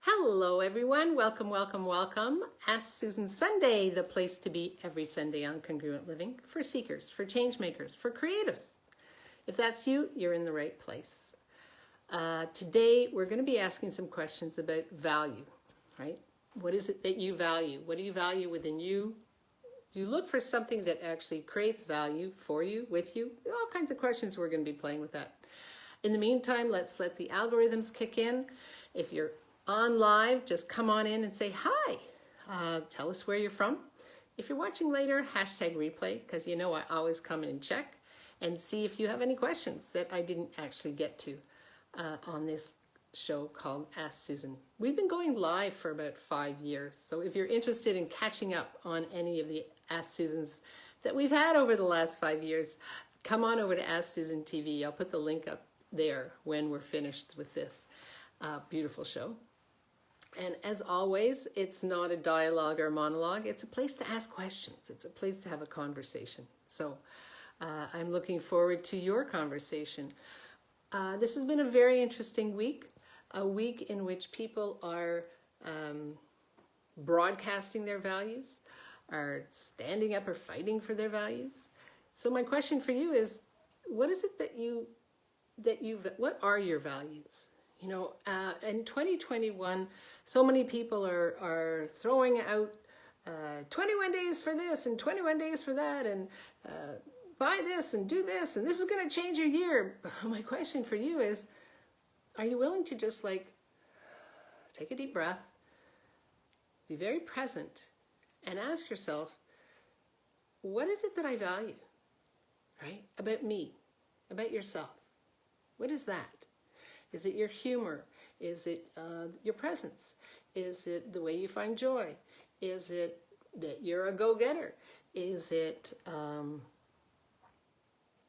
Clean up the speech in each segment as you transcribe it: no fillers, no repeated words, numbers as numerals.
Hello everyone, welcome, welcome, welcome. Ask Susan Sunday, the place to be every Sunday on Congruent Living for seekers, for change makers, for creatives. If that's you, you're in the right place. Today we're going to be asking some questions about value, right? What is it that you value? What do you value within you? Do you look for something that actually creates value for you, with you? All kinds of questions we're going to be playing with that. In the meantime, let's let the algorithms kick in. If you're on live, just come on in and say hi. Tell us where you're from. If you're watching later, hashtag replay, because you know I always come in and check and see if you have any questions that I didn't actually get to on this show called Ask Susan. We've been going live for about 5 years, so if you're interested in catching up on any of the Ask Susans that we've had over the last 5 years, come on over to Ask Susan TV. I'll put the link up there when we're finished with this beautiful show. And as always, it's not a dialogue or a monologue. It's a place to ask questions. It's a place to have a conversation. So I'm looking forward to your conversation. This has been a very interesting week, a week in which people are broadcasting their values, are standing up or fighting for their values. So my question for you is, what is it what are your values? You know, in 2021, so many people are throwing out 21 days for this and 21 days for that and buy this and do this and this is going to change your year. My question for you is, are you willing to just take a deep breath, be very present, and ask yourself, what is it that I value, right? About me, about yourself. What is that? Is it your humor? Is it your presence? Is it the way you find joy? Is it that you're a go-getter? Is it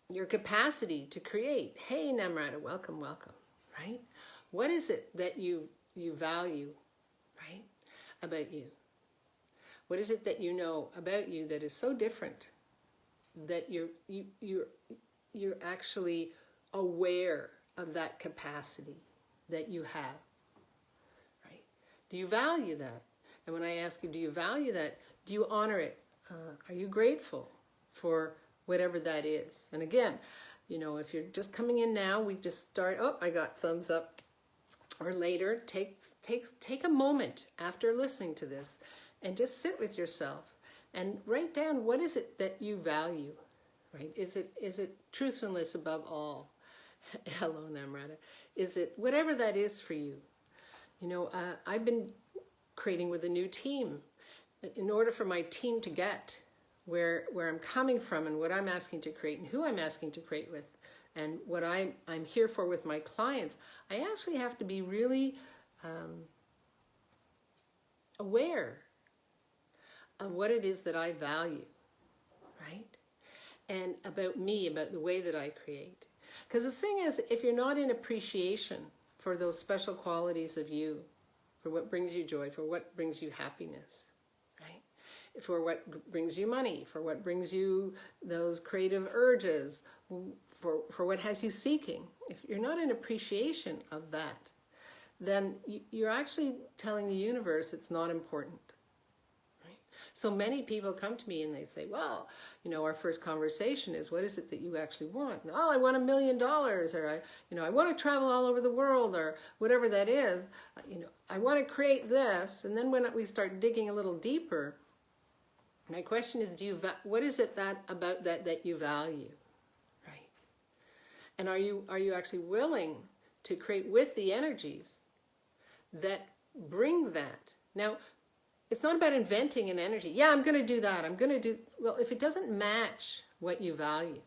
your capacity to create? Hey, Namrata, welcome, welcome, right? What is it that you value, right, about you? What is it that you know about you that is so different that you're actually aware of that capacity that you have, right? Do you value that? And when I ask you, do you value that? Do you honor it? Are you grateful for whatever that is? And again, you know, if you're just coming in now, we just start, oh, I got thumbs up, or later, take a moment after listening to this and just sit with yourself and write down, what is it that you value, right? Is it truthfulness above all? Hello, Namrata. Is it whatever that is for you? You know, I've been creating with a new team. In order for my team to get where I'm coming from and what I'm asking to create and who I'm asking to create with and what I'm here for with my clients, I actually have to be really aware of what it is that I value, right? And about me, about the way that I create. Because the thing is, if you're not in appreciation for those special qualities of you, for what brings you joy, for what brings you happiness, right? For what brings you money, for what brings you those creative urges, for what has you seeking. If you're not in appreciation of that, then you're actually telling the universe it's not important. So many people come to me and they say, well, you know, our first conversation is, what is it that you actually want? And, oh, I want $1 million, or I want to travel all over the world, or whatever that is. You know, I want to create this. And then when we start digging a little deeper, my question is, what is it about that you value, right? And are you actually willing to create with the energies that bring that? Now, it's not about inventing an energy. Yeah, I'm going to do that. Well, if it doesn't match what you value,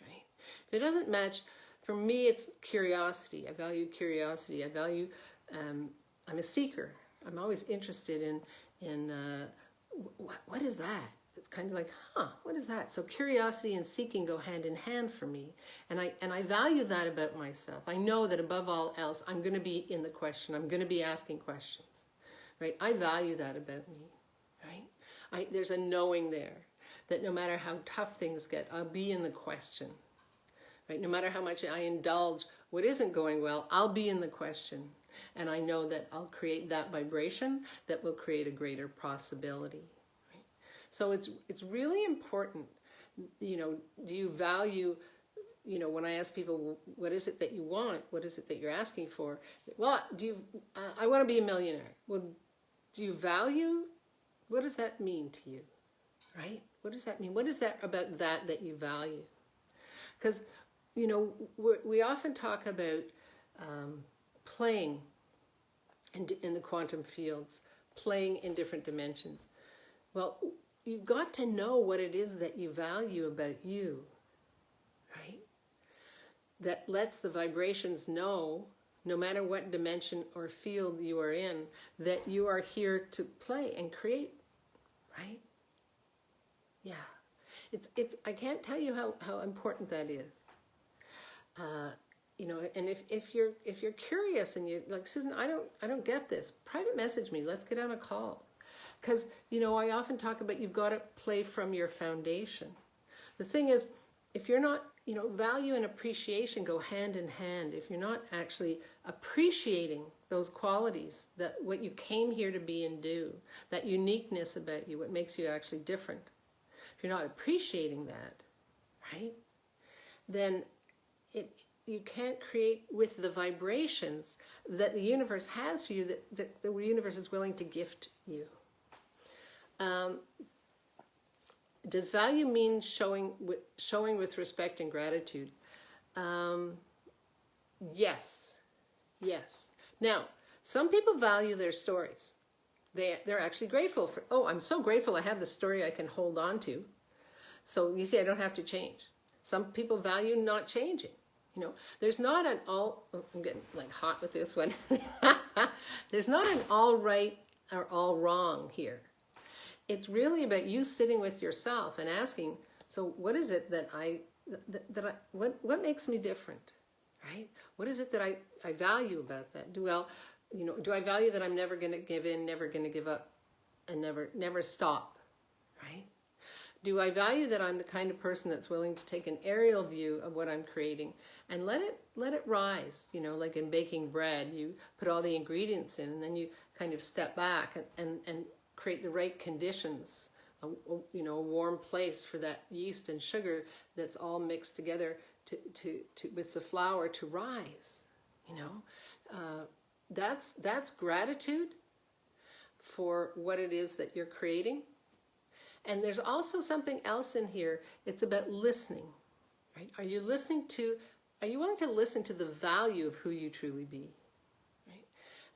right? If it doesn't match, for me, it's curiosity. I value curiosity. I value, I'm a seeker. I'm always interested in what is that? It's kind of like, what is that? So curiosity and seeking go hand in hand for me. And I value that about myself. I know that above all else, I'm going to be in the question. I'm going to be asking questions. Right? I value that about me, right? There's a knowing there that no matter how tough things get, I'll be in the question, right? No matter how much I indulge what isn't going well, I'll be in the question. And I know that I'll create that vibration that will create a greater possibility. Right? So it's really important, you know, do you value, you know, when I ask people, what is it that you want? What is it that you're asking for? Well, I want to be a millionaire. Well, do you value, what does that mean to you? Right? What does that mean? What is that about that you value? Because, you know, we often talk about playing in the quantum fields, playing in different dimensions. Well, you've got to know what it is that you value about you, right? That lets the vibrations know, no matter what dimension or field you are in, that you are here to play and create, right? Yeah. I can't tell you how important that is. You know, and if you're curious and you're like, Susan, I don't get this, private message me, let's get on a call. Because, you know, I often talk about you've got to play from your foundation. The thing is, if you're not, you know, value and appreciation go hand in hand. If you're not actually appreciating those qualities, that what you came here to be and do, that uniqueness about you, what makes you actually different. If you're not appreciating that, right, then you can't create with the vibrations that the universe has for you, that the universe is willing to gift you. Does value mean showing with respect and gratitude? Yes. Now, some people value their stories. They're actually grateful for, oh, I'm so grateful I have the story I can hold on to. So you see, I don't have to change. Some people value not changing. You know, there's not an all, oh, I'm getting like hot with this one. There's not an all right or all wrong here. It's really about you sitting with yourself and asking, so what is it that what makes me different, right? What is it that I value about that? Do I value that I'm never going to give in, never going to give up, and never stop, right? Do I value that I'm the kind of person that's willing to take an aerial view of what I'm creating and let it rise? You know, like in baking bread, you put all the ingredients in and then you kind of step back and create the right conditions, a warm place for that yeast and sugar that's all mixed together to with the flour to rise. You know, that's gratitude for what it is that you're creating. And there's also something else in here. It's about listening, right? Are you willing to listen to the value of who you truly be, right?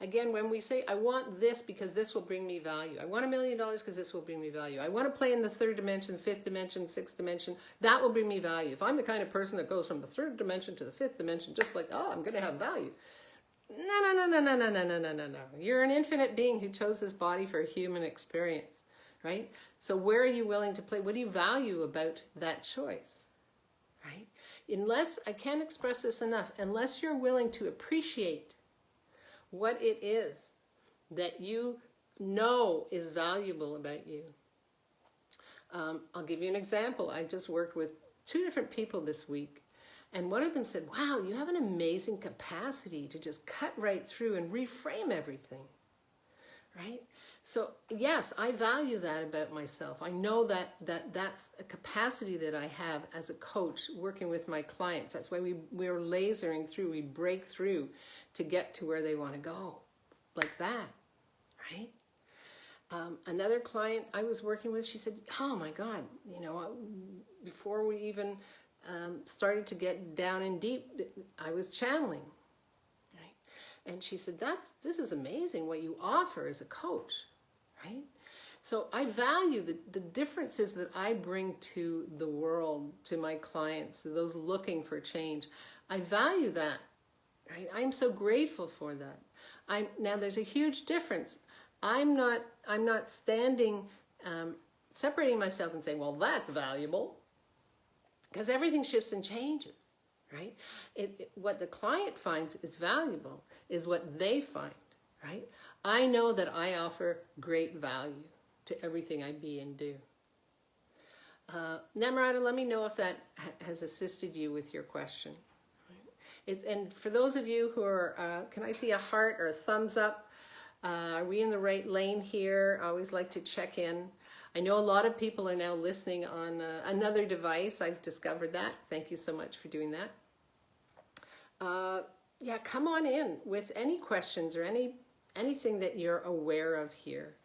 Again, when we say, I want this because this will bring me value. I want $1 million because this will bring me value. I want to play in the third dimension, fifth dimension, sixth dimension. That will bring me value. If I'm the kind of person that goes from the third dimension to the fifth dimension, just like, oh, I'm going to have value. No. You're an infinite being who chose this body for a human experience. Right? So where are you willing to play? What do you value about that choice? Right? I can't express this enough, unless you're willing to appreciate what it is that you know is valuable about you. I'll give you an example. I just worked with 2 different people this week, and one of them said, wow, you have an amazing capacity to just cut right through and reframe everything. Right? So yes, I value that about myself. I know that's a capacity that I have as a coach working with my clients. That's why we're lasering through, we break through to get to where they want to go, like that, right? Another client I was working with, she said, oh my God, before we even started to get down and deep, I was channeling. And she said, this is amazing what you offer as a coach, right? So I value the differences that I bring to the world, to my clients, to those looking for change. I value that, right? I'm so grateful for that. Now there's a huge difference. I'm not standing, separating myself and saying, well, that's valuable, because everything shifts and changes. Right? What the client finds is valuable is what they find, right? I know that I offer great value to everything I be and do. Namrata, let me know if that has assisted you with your question. And for those of you who are, can I see a heart or a thumbs up? Are we in the right lane here? I always like to check in. I know a lot of people are now listening on another device. I've discovered that. Thank you so much for doing that. Yeah, come on in with any questions or anything that you're aware of here,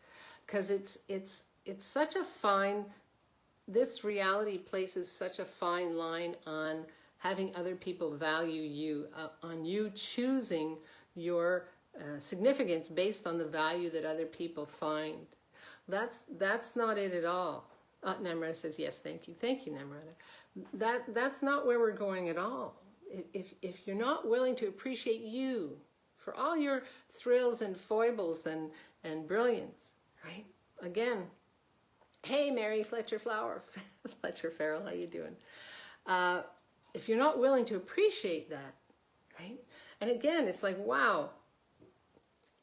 because it's such a fine. This reality places such a fine line on having other people value you, on you choosing your significance based on the value that other people find. That's not it at all. Namrata says yes, thank you, Namrata. That's not where we're going at all. If you're not willing to appreciate you for all your thrills and foibles and brilliance, right? Again, hey Mary Fletcher Flower, Fletcher Farrell, how you doing? If you're not willing to appreciate that, right? And again, it's like, wow,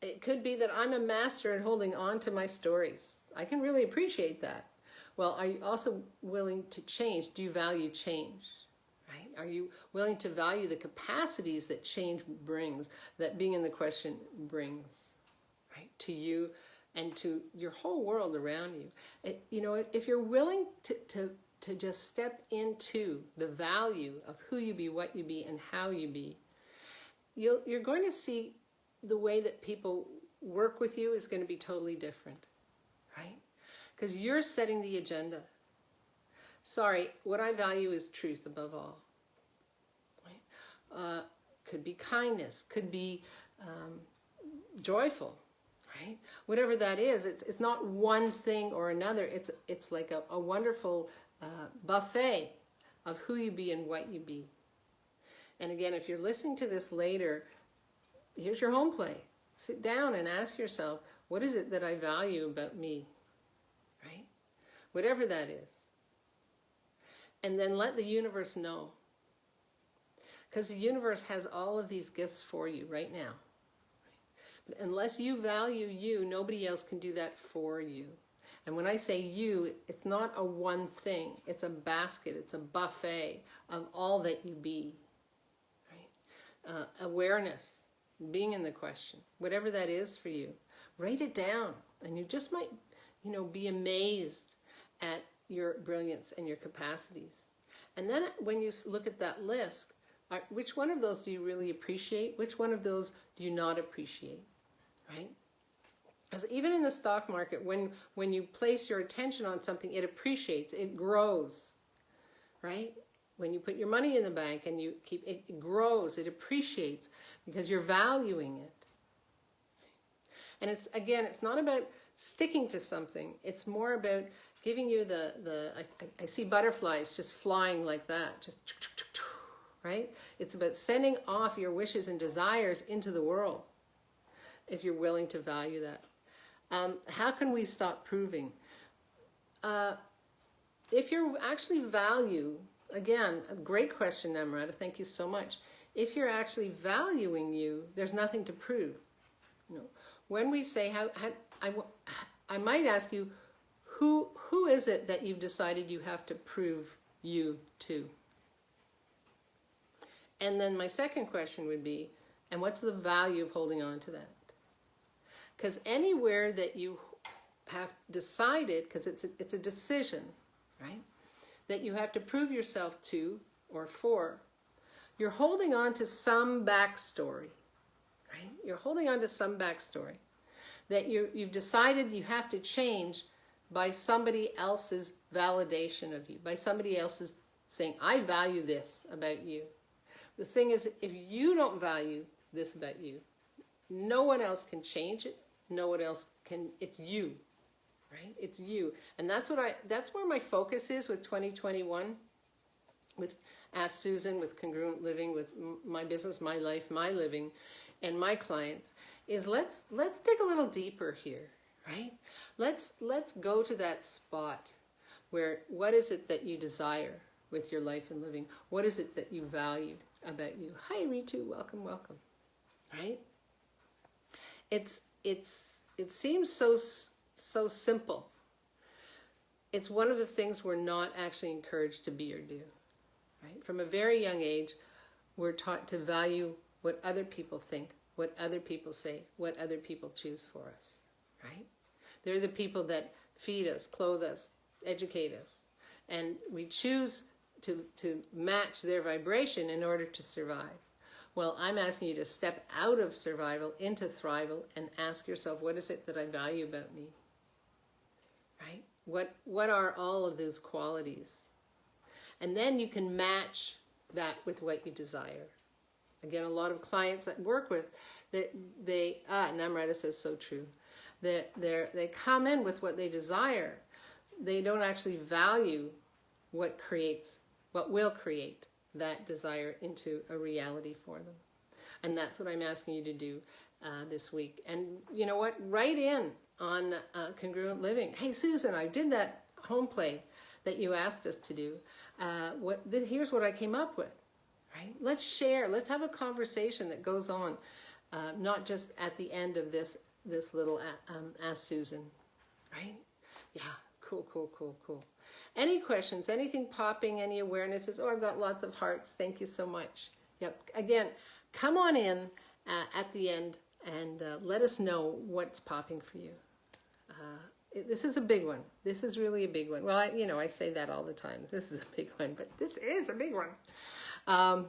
it could be that I'm a master at holding on to my stories. I can really appreciate that. Well, are you also willing to change? Do you value change? Right? Are you willing to value the capacities that change brings, that being in the question brings, right? To you and to your whole world around you. If you're willing to just step into the value of who you be, what you be, and how you be, you're going to see the way that people work with you is going to be totally different, right? Because you're setting the agenda. Sorry, what I value is truth above all. Right? Could be kindness, could be joyful, right? Whatever that is, it's not one thing or another. It's like a wonderful buffet of who you be and what you be. And again, if you're listening to this later, here's your home play. Sit down and ask yourself, what is it that I value about me? Right? Whatever that is. And then let the universe know. Because the universe has all of these gifts for you right now. But unless you value you, nobody else can do that for you. And when I say you, it's not a one thing. It's a basket. It's a buffet of all that you be. Right? Awareness. Being in the question, whatever that is for you, write it down, and you just might, be amazed at your brilliance and your capacities. And then when you look at that list, which one of those do you really appreciate? Which one of those do you not appreciate? Right? Because even in the stock market, when you place your attention on something, it appreciates, it grows, right? When you put your money in the bank and you keep it grows, it appreciates because you're valuing it. And it's not about sticking to something. It's more about giving you I see butterflies just flying like that, just right? It's about sending off your wishes and desires into the world if you're willing to value that. How can we stop proving? If you actually value, again, a great question, Namrata. Thank you so much. If you're actually valuing you, there's nothing to prove. When we say I might ask you, who is it that you've decided you have to prove you to? And then my second question would be, and what's the value of holding on to that? Because anywhere that you have decided, because it's a decision, right? That you have to prove yourself to or for, you're holding on to some backstory, right? You're holding on to some backstory that you've decided you have to change by somebody else's validation of you, by somebody else's saying, I value this about you. The thing is, if you don't value this about you, no one else can change it. No one else can, it's you. Right? It's you. And that's where my focus is with 2021, with Ask Susan, with Congruent Living, with my business, my life, my living, and my clients, is let's dig a little deeper here, right? Let's go to that spot where what is it that you desire with your life and living? What is it that you value about you? Hi Ritu, welcome, welcome. Right? It seems so simple. It's one of the things we're not actually encouraged to be or do. Right? From a very young age, we're taught to value what other people think, what other people say, what other people choose for us, right? They're the people that feed us, clothe us, educate us. And we choose to match their vibration in order to survive. Well, I'm asking you to step out of survival into thrival and ask yourself, what is it that I value about me? Right? What are all of those qualities? And then you can match that with what you desire. Again, a lot of clients that work with, Namrata says so true, they come in with what they desire. They don't actually value what will create that desire into a reality for them. And that's what I'm asking you to do this week. And you know what? Write in on congruent living. Hey, Susan, I did that home play that you asked us to do. Here's what I came up with. Right? Let's share. Let's have a conversation that goes on, not just at the end of this little Ask Susan. Right? Yeah. Cool. Any questions? Anything popping? Any awarenesses? Oh, I've got lots of hearts. Thank you so much. Yep. Again, come on in at the end and let us know what's popping for you. This is a big one. This is really a big one. Well, I say that all the time. This is a big one, but this is a big one. I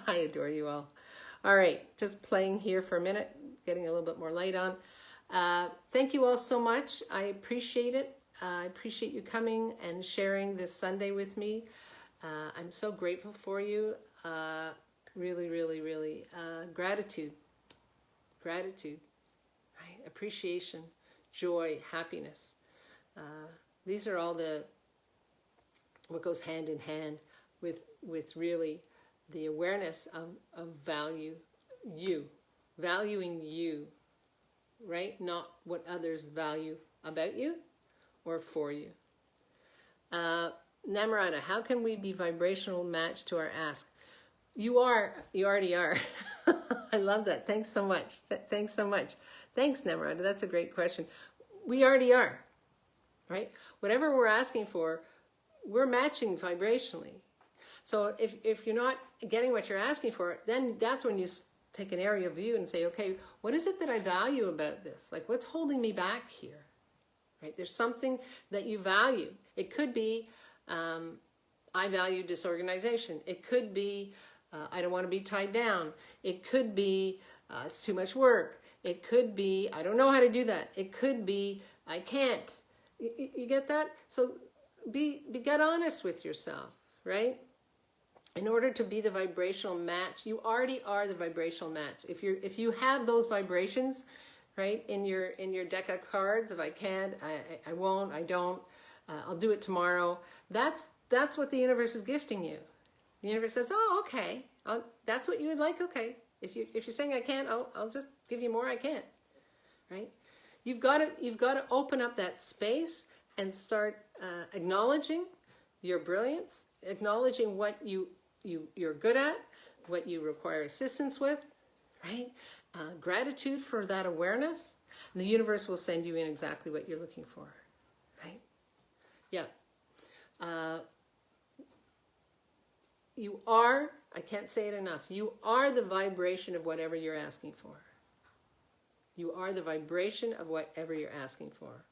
adore you all. All right, just playing here for a minute, getting a little bit more light on. Thank you all so much. I appreciate it. I appreciate you coming and sharing this Sunday with me. I'm so grateful for you. Really, really, really. Gratitude. Right? Appreciation, joy, happiness. These are all what goes hand in hand with really the awareness of valuing you, right? Not what others value about you or for you. Namrata, how can we be vibrational match to our ask? You already are. I love that. Thanks so much. Thanks, Namrata. That's a great question. We already are, right? Whatever we're asking for, we're matching vibrationally. So if you're not getting what you're asking for, then that's when you take an area view and say, okay, what is it that I value about this? Like, what's holding me back here? Right? There's something that you value. It could be, I value disorganization. It could be, I don't want to be tied down. It could be, it's too much work. It could be, I don't know how to do that. It could be, I can't. You get that? So get honest with yourself, right? In order to be the vibrational match, you already are the vibrational match. If you have those vibrations, right, in your deck of cards, if I can't, I won't, I don't, I'll do it tomorrow. That's what the universe is gifting you. The universe says, oh, okay, that's what you would like. Okay, if you're saying I can't, I'll just give you more I can't. Right? You've got to open up that space and start acknowledging your brilliance, acknowledging what you're good at, what you require assistance with, right? Gratitude for that awareness, and the universe will send you in exactly what you're looking for, right? Yeah. You are, I can't say it enough, you are the vibration of whatever you're asking for. You are the vibration of whatever you're asking for.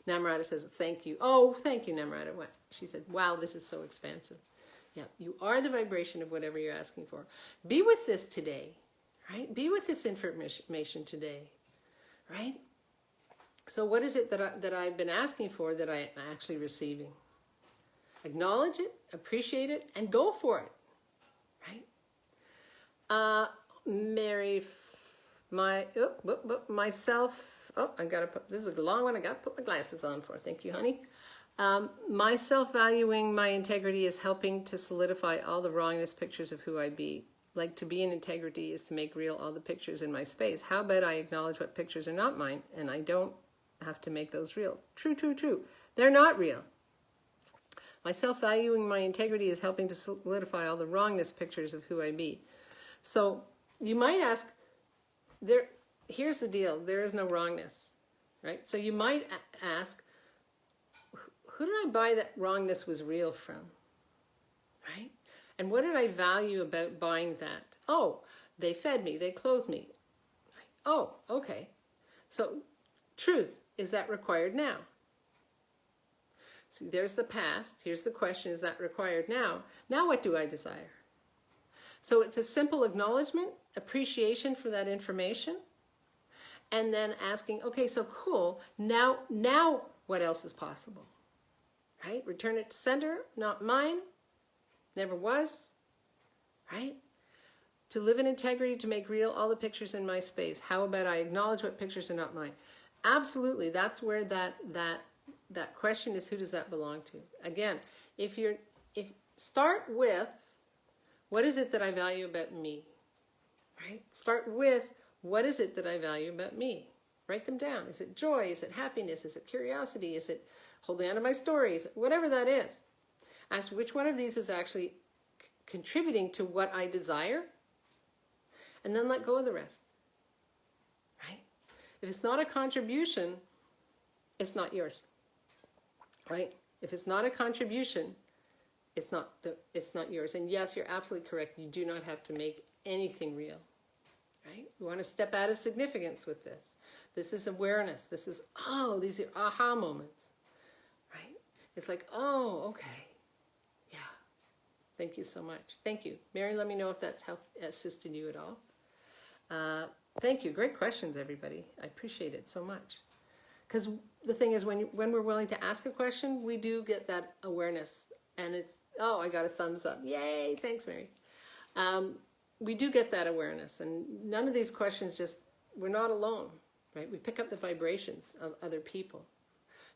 Namrata says, thank you. Oh, thank you, Namrata. She said, wow, this is so expansive. Yeah, you are the vibration of whatever you're asking for. Be with this today, right? Be with this information today, right? So what is it that I've been asking for that I'm actually receiving? Acknowledge it, appreciate it, and go for it, right? Mary, myself, I gotta put, this is a long one, I gotta put my glasses on for. Thank you, honey. My self-valuing my integrity is helping to solidify all the wrongness pictures of who I be. Like, to be in integrity is to make real all the pictures in my space. How about I acknowledge what pictures are not mine, and I don't have to make those real. True. They're not real. My self-valuing my integrity is helping to solidify all the wrongness pictures of who I be. So you might ask, here's the deal, there is no wrongness, right? So you might ask, who did I buy that wrongness was real from, right? And what did I value about buying that? Oh, they fed me, they clothed me. Oh, okay. So truth, is that required now? See, there's the past. Here's the question, is that required now? Now what do I desire? So it's a simple acknowledgement, appreciation for that information, and then asking, okay, so cool, now what else is possible? Right? Return it to sender, not mine, never was, right? To live in integrity, to make real all the pictures in my space. How about I acknowledge what pictures are not mine? Absolutely, that's where that question is, who does that belong to? Again, start with, what is it that I value about me? Right? Start with, what is it that I value about me? Write them down. Is it joy? Is it happiness? Is it curiosity? Is it holding on to my stories? Whatever that is. Ask which one of these is actually contributing to what I desire, and then let go of the rest. Right? If it's not a contribution, it's not yours. Right? If it's not a contribution, it's not yours. And yes, you're absolutely correct. You do not have to make anything real. Right? You want to step out of significance with this. This is awareness. This is, oh, these are aha moments. Right? It's like, oh, okay. Yeah. Thank you so much. Thank you. Mary, let me know if that's assisted you at all. Thank you. Great questions, everybody. I appreciate it so much. Because the thing is, when we're willing to ask a question, we do get that awareness. And it's, oh, I got a thumbs up. Yay. Thanks, Mary. We do get that awareness. And none of these questions we're not alone. Right? We pick up the vibrations of other people.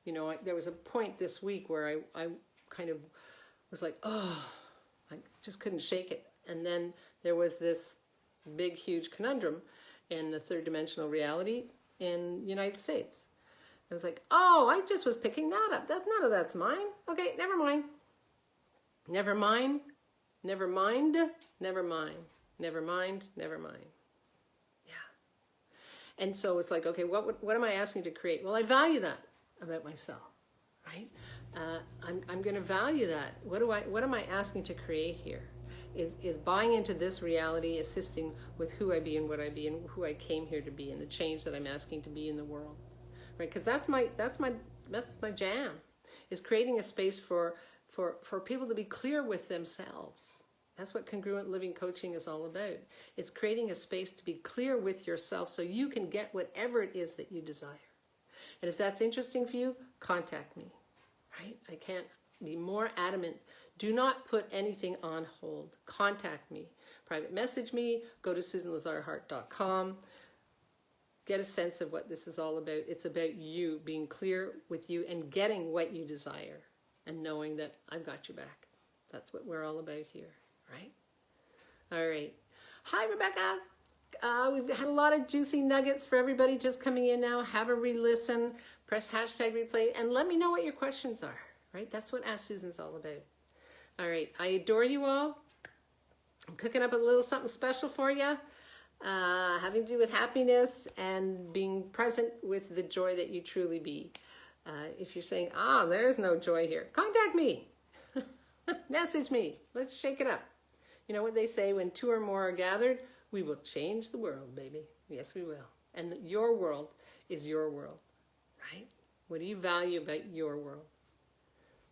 You know, there was a point this week where I kind of was like, oh, I just couldn't shake it. And then there was this big, huge conundrum in the third dimensional reality in the United States. I was like, oh, I just was picking that up. None of that's mine. Okay, never mind. Never mind. Never mind. Never mind. Never mind. Never mind. Yeah. And so it's like, okay, what am I asking to create? Well, I value that about myself, right? I'm going to value that. What am I asking to create here? Is buying into this reality, assisting with who I be and what I be and who I came here to be and the change that I'm asking to be in the world, right? Because that's my jam, is creating a space for people to be clear with themselves. That's what congruent living coaching is all about. It's creating a space to be clear with yourself so you can get whatever it is that you desire. And if that's interesting for you, contact me, right? I can't be more adamant. Do not put anything on hold. Contact me. Private message me. Go to SusanLazarHart.com. Get a sense of what this is all about. It's about you, being clear with you and getting what you desire and knowing that I've got your back. That's what we're all about here, right? All right. Hi, Rebecca. We've had a lot of juicy nuggets for everybody just coming in now. Have a re-listen. Press hashtag replay and let me know what your questions are, right? That's what Ask Susan's all about. All right, I adore you all. I'm cooking up a little something special for you, having to do with happiness and being present with the joy that you truly be. If you're saying, there's no joy here, contact me. Message me. Let's shake it up. You know what they say, when two or more are gathered, we will change the world, baby. Yes, we will. And your world is your world, right? What do you value about your world?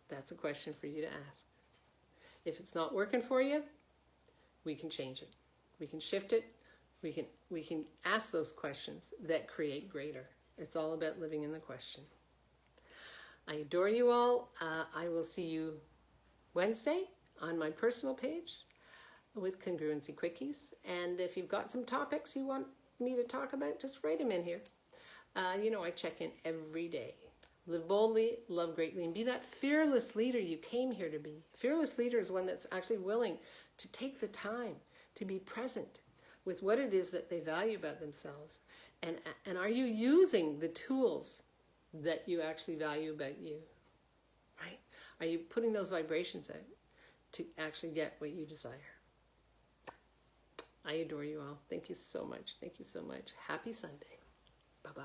That's a question for you to ask. If it's not working for you, we can change it. We can shift it. We can ask those questions that create greater. It's all about living in the question. I adore you all. I will see you Wednesday on my personal page with Congruency Quickies. And if you've got some topics you want me to talk about, just write them in here. I check in every day. Live boldly, love greatly, and be that fearless leader you came here to be. Fearless leader is one that's actually willing to take the time to be present with what it is that they value about themselves. And are you using the tools that you actually value about you? Right? Are you putting those vibrations out to actually get what you desire? I adore you all. Thank you so much. Thank you so much. Happy Sunday. Bye-bye.